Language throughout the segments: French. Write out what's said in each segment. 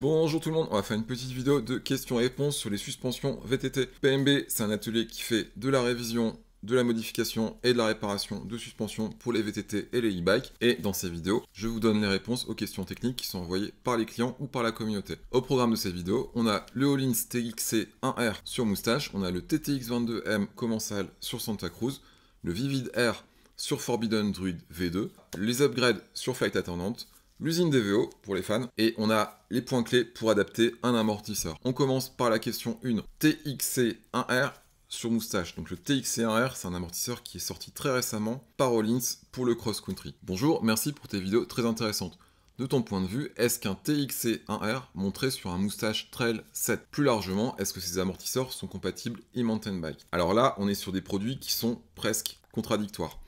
Bonjour tout le monde, on va faire une petite vidéo de questions-réponses sur les suspensions VTT. PMB, c'est un atelier qui fait de la révision, de la modification et de la réparation de suspensions pour les VTT et les e-bikes. Et dans ces vidéos, je vous donne les réponses aux questions techniques qui sont envoyées par les clients ou par la communauté. Au programme de cette vidéo, on a le Öhlins TXC1R sur Moustache, on a le TTX22M Commensal sur Santa Cruz, le Vivid R sur Forbidden Druid V2, les upgrades sur Flight Attendant, l'usine DVO pour les fans, et on a les points clés pour adapter un amortisseur. On commence par la question 1. TXC1R sur Moustache. Donc le TXC1R, c'est un amortisseur qui est sorti très récemment par Öhlins pour le cross-country. Bonjour, merci pour tes vidéos très intéressantes. De ton point de vue, est-ce qu'un TXC1R montré sur un Moustache Trail 7? Plus largement, est-ce que ces amortisseurs sont compatibles e-mountain bike? Alors là, on est sur des produits qui sont presque contradictoires.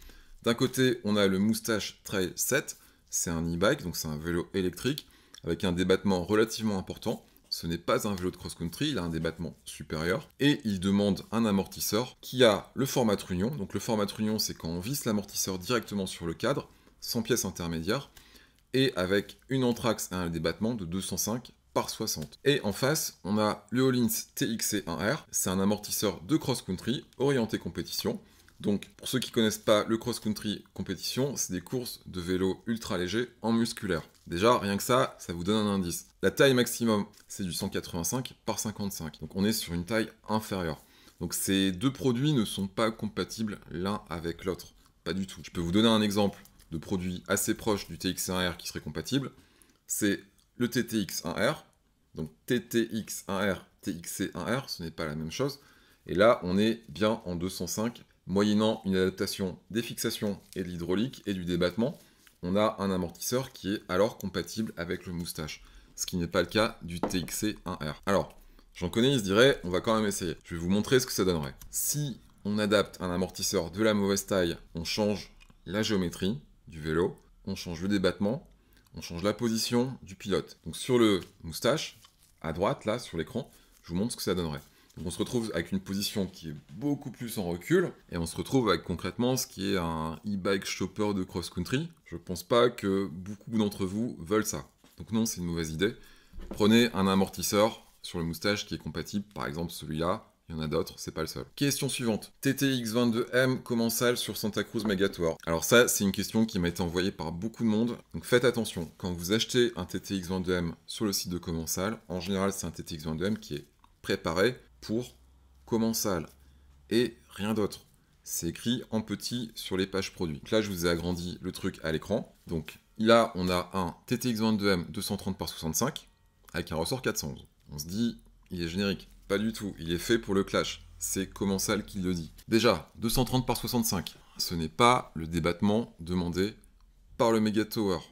D'un côté, on a le Moustache Trail 7, c'est un e-bike, donc c'est un vélo électrique, avec un débattement relativement important. Ce n'est pas un vélo de cross-country, il a un débattement supérieur. Et il demande un amortisseur qui a le format trunnion. Donc le format trunnion, c'est quand on visse l'amortisseur directement sur le cadre, sans pièce intermédiaire, et avec une entraxe et un débattement de 205 par 60. Et en face, on a le Öhlins TXC1R, c'est un amortisseur de cross-country orienté compétition. Donc, pour ceux qui ne connaissent pas le cross-country compétition, c'est des courses de vélo ultra léger en musculaire. Déjà, rien que ça vous donne un indice. La taille maximum, c'est du 185 par 55. Donc, on est sur une taille inférieure. Donc, ces deux produits ne sont pas compatibles l'un avec l'autre. Pas du tout. Je peux vous donner un exemple de produit assez proche du TX1R qui serait compatible. C'est le TTX1R. Donc, TTX1R, TXC1R, ce n'est pas la même chose. Et là, on est bien en 205 moyennant une adaptation des fixations et de l'hydraulique et du débattement, on a un amortisseur qui est alors compatible avec le Moustache, ce qui n'est pas le cas du TXC1R. Alors, j'en connais, ils se diraient, on va quand même essayer. Je vais vous montrer ce que ça donnerait. Si on adapte un amortisseur de la mauvaise taille, on change la géométrie du vélo, on change le débattement, on change la position du pilote. Donc sur le Moustache, à droite, là, sur l'écran, je vous montre ce que ça donnerait. Donc on se retrouve avec une position qui est beaucoup plus en recul, et on se retrouve avec concrètement ce qui est un e-bike chopper de cross-country. Je pense pas que beaucoup d'entre vous veulent ça. Donc non, c'est une mauvaise idée. Prenez un amortisseur sur le Moustache qui est compatible, par exemple celui-là, il y en a d'autres, c'est pas le seul. Question suivante. TTX22M Commensal sur Santa Cruz Megatour. Alors ça, c'est une question qui m'a été envoyée par beaucoup de monde. Donc faites attention, quand vous achetez un TTX22M sur le site de Commensal, en général c'est un TTX22M qui est préparé pour Commensal et rien d'autre. C'est écrit en petit sur les pages produits. Donc là, je vous ai agrandi le truc à l'écran. Donc là, on a un TTX22M 230 par 65 avec un ressort 411. On se dit, il est générique. Pas du tout, il est fait pour le clash. C'est Commensal qui le dit. Déjà, 230 par 65, ce n'est pas le débattement demandé par le Megatour.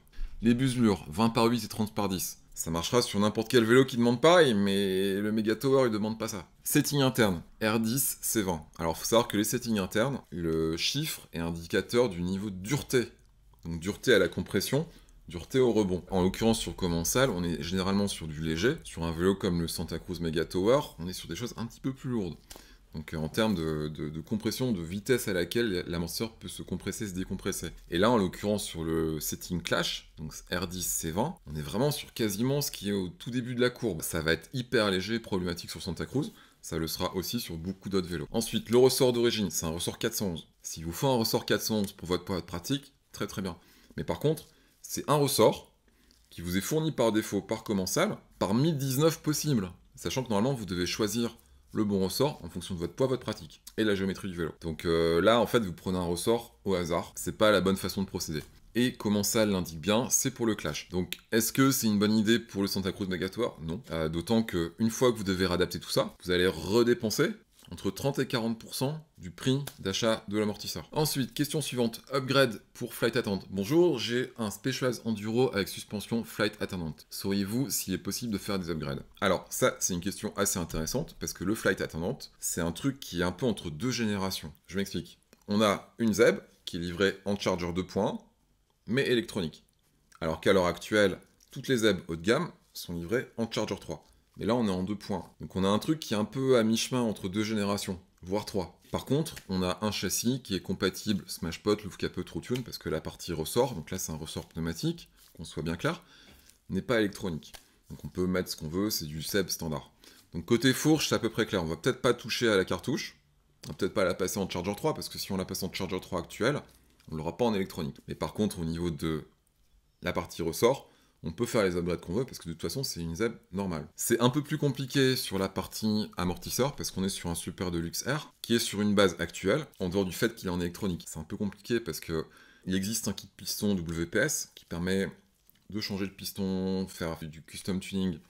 Les buselures, 20 par 8 et 30 par 10. Ça marchera sur n'importe quel vélo qui demande pareil, mais le Megatour, il demande pas ça. Setting interne, R10, C20. Alors, il faut savoir que les settings internes, le chiffre est indicateur du niveau de dureté. Donc, dureté à la compression, dureté au rebond. En l'occurrence, sur Commensal, on est généralement sur du léger. Sur un vélo comme le Santa Cruz Megatour, on est sur des choses un petit peu plus lourdes. Donc en termes de compression, de vitesse à laquelle l'amortisseur peut se compresser, se décompresser. Et là, en l'occurrence, sur le setting clash, donc R10-C20, on est vraiment sur quasiment ce qui est au tout début de la courbe. Ça va être hyper léger, problématique sur Santa Cruz. Ça le sera aussi sur beaucoup d'autres vélos. Ensuite, le ressort d'origine, c'est un ressort 411. Si vous faites un ressort 411 pour votre poids de pratique, très très bien. Mais par contre, c'est un ressort qui vous est fourni par défaut par Commensal, parmi 19 possibles. Sachant que normalement, vous devez choisir le bon ressort en fonction de votre poids, votre pratique et la géométrie du vélo. Donc là, en fait, vous prenez un ressort au hasard. C'est pas la bonne façon de procéder. Et Commensal l'indique bien, c'est pour le clash. Donc, est-ce que c'est une bonne idée pour le Santa Cruz Megatour? Non. D'autant qu'une fois que vous devez réadapter tout ça, vous allez redépenser entre 30 et 40% du prix d'achat de l'amortisseur. Ensuite, question suivante, upgrade pour Flight Attendant. Bonjour, j'ai un Specialized Enduro avec suspension Flight Attendant. Sauriez-vous s'il est possible de faire des upgrades? Alors, ça, c'est une question assez intéressante, parce que le Flight Attendant, c'est un truc qui est un peu entre deux générations. Je m'explique. On a une ZEB qui est livrée en charger 2 points, mais électronique. Alors qu'à l'heure actuelle, toutes les ZEB haut de gamme sont livrées en charger 3. Mais là, on est en 2 points. Donc on a un truc qui est un peu à mi-chemin entre deux générations, voire 3. Par contre, on a un châssis qui est compatible Smashpot, Louvre Capot, TrueTune, parce que la partie ressort, donc là c'est un ressort pneumatique, qu'on soit bien clair, n'est pas électronique. Donc on peut mettre ce qu'on veut, c'est du SEB standard. Donc côté fourche, c'est à peu près clair. On va peut-être pas toucher à la cartouche. On va peut-être pas la passer en Charger 3, parce que si on la passe en Charger 3 actuel, on l'aura pas en électronique. Mais par contre, au niveau de la partie ressort, on peut faire les upgrades qu'on veut, parce que de toute façon, c'est une ZEB normale. C'est un peu plus compliqué sur la partie amortisseur, parce qu'on est sur un Super Deluxe R, qui est sur une base actuelle, en dehors du fait qu'il est en électronique. C'est un peu compliqué, parce que il existe un kit piston WPS, qui permet de changer le piston, faire du custom tuning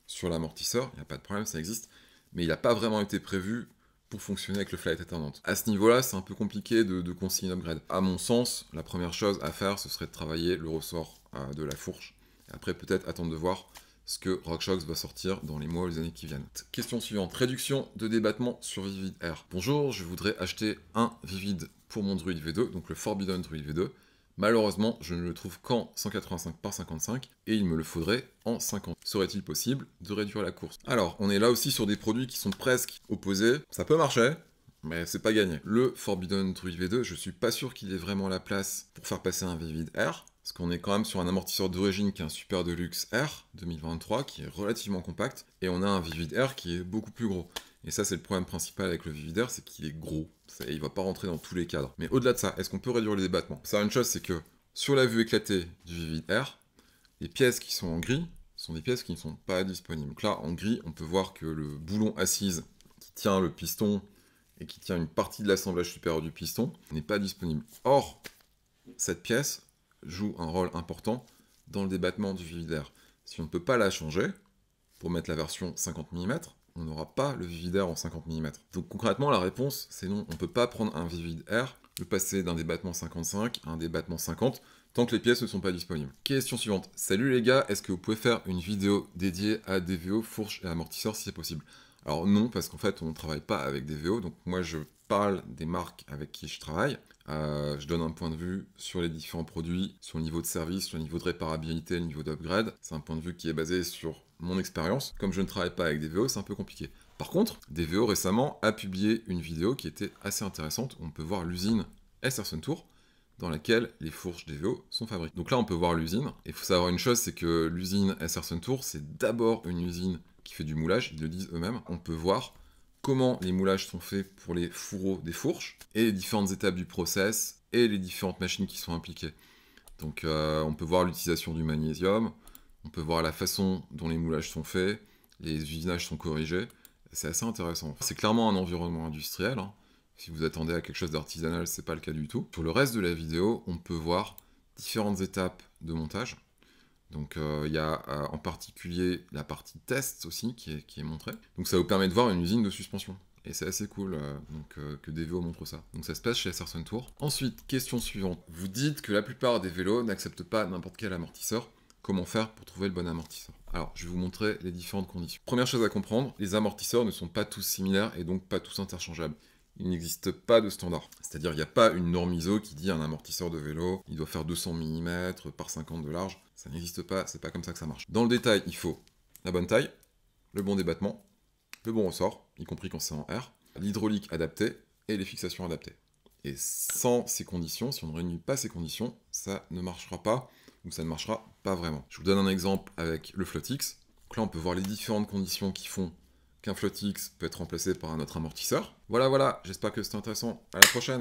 sur l'amortisseur, il n'y a pas de problème, ça existe, mais il n'a pas vraiment été prévu pour fonctionner avec le flight attendant. À ce niveau-là, c'est un peu compliqué de consigner une upgrade. À mon sens, la première chose à faire, ce serait de travailler le ressort de la fourche. Et après, peut-être attendre de voir ce que RockShox va sortir dans les mois ou les années qui viennent. Question suivante. Réduction de débattement sur Vivid Air. Bonjour, je voudrais acheter un Vivid pour mon Druid V2, donc le Forbidden Druid V2. Malheureusement, je ne le trouve qu'en 185 par 55 et il me le faudrait en 50. Serait-il possible de réduire la course? Alors, on est là aussi sur des produits qui sont presque opposés. Ça peut marcher, mais c'est pas gagné. Le Forbidden Druid V2, je suis pas sûr qu'il ait vraiment la place pour faire passer un Vivid Air, parce qu'on est quand même sur un amortisseur d'origine qui est un Super Deluxe R 2023, qui est relativement compact, et on a un Vivid Air qui est beaucoup plus gros. Et ça, c'est le problème principal avec le Vivid Air, c'est qu'il est gros. Il va pas rentrer dans tous les cadres. Mais au-delà de ça, est-ce qu'on peut réduire les débattements? Ça, une chose, c'est que sur la vue éclatée du Vivid Air, les pièces qui sont en gris sont des pièces qui ne sont pas disponibles. Donc là, en gris, on peut voir que le boulon assise qui tient le piston et qui tient une partie de l'assemblage supérieur du piston n'est pas disponible. Or, cette pièce joue un rôle important dans le débattement du Vivid Air. Si on ne peut pas la changer, pour mettre la version 50 mm, on n'aura pas le Vivid Air en 50 mm. Donc concrètement, la réponse, c'est non. On ne peut pas prendre un Vivid Air, le passer d'un débattement 55 à un débattement 50, tant que les pièces ne sont pas disponibles. Question suivante. Salut les gars, est-ce que vous pouvez faire une vidéo dédiée à DVO, fourche et amortisseur si c'est possible? Alors non, parce qu'en fait, on ne travaille pas avec DVO, donc moi je parle des marques avec qui je travaille. Je donne un point de vue sur les différents produits, sur le niveau de service, sur le niveau de réparabilité, le niveau d'upgrade. C'est un point de vue qui est basé sur mon expérience. Comme je ne travaille pas avec DVO, c'est un peu compliqué. Par contre, DVO récemment a publié une vidéo qui était assez intéressante. On peut voir l'usine Esserson Tour, dans laquelle les fourches DVO sont fabriquées. Donc là, on peut voir l'usine. Et il faut savoir une chose, c'est que l'usine Esserson Tour, c'est d'abord une usine qui fait du moulage, ils le disent eux-mêmes. On peut voir comment les moulages sont faits pour les fourreaux des fourches, et les différentes étapes du process, et les différentes machines qui sont impliquées. Donc on peut voir l'utilisation du magnésium, on peut voir la façon dont les moulages sont faits, les usinages sont corrigés, c'est assez intéressant. C'est clairement un environnement industriel, hein. Si vous attendez à quelque chose d'artisanal, c'est pas le cas du tout. Sur le reste de la vidéo, on peut voir différentes étapes de montage. Donc il y a en particulier la partie test aussi qui est montrée. Donc ça vous permet de voir une usine de suspension. Et c'est assez cool que DVO montre ça. Donc ça se passe chez Esserson Tour. Ensuite, question suivante. Vous dites que la plupart des vélos n'acceptent pas n'importe quel amortisseur. Comment faire pour trouver le bon amortisseur? Alors, je vais vous montrer les différentes conditions. Première chose à comprendre, les amortisseurs ne sont pas tous similaires et donc pas tous interchangeables. Il n'existe pas de standard. C'est-à-dire, il n'y a pas une norme ISO qui dit un amortisseur de vélo, il doit faire 200 mm par 50 de large. Ça n'existe pas, c'est pas comme ça que ça marche. Dans le détail, il faut la bonne taille, le bon débattement, le bon ressort, y compris quand c'est en R, l'hydraulique adaptée et les fixations adaptées. Et sans ces conditions, si on ne réunit pas ces conditions, ça ne marchera pas, ou ça ne marchera pas vraiment. Je vous donne un exemple avec le FlotX. Donc là, on peut voir les différentes conditions qui font qu'un FlotX peut être remplacé par un autre amortisseur. Voilà, j'espère que c'était intéressant. À la prochaine!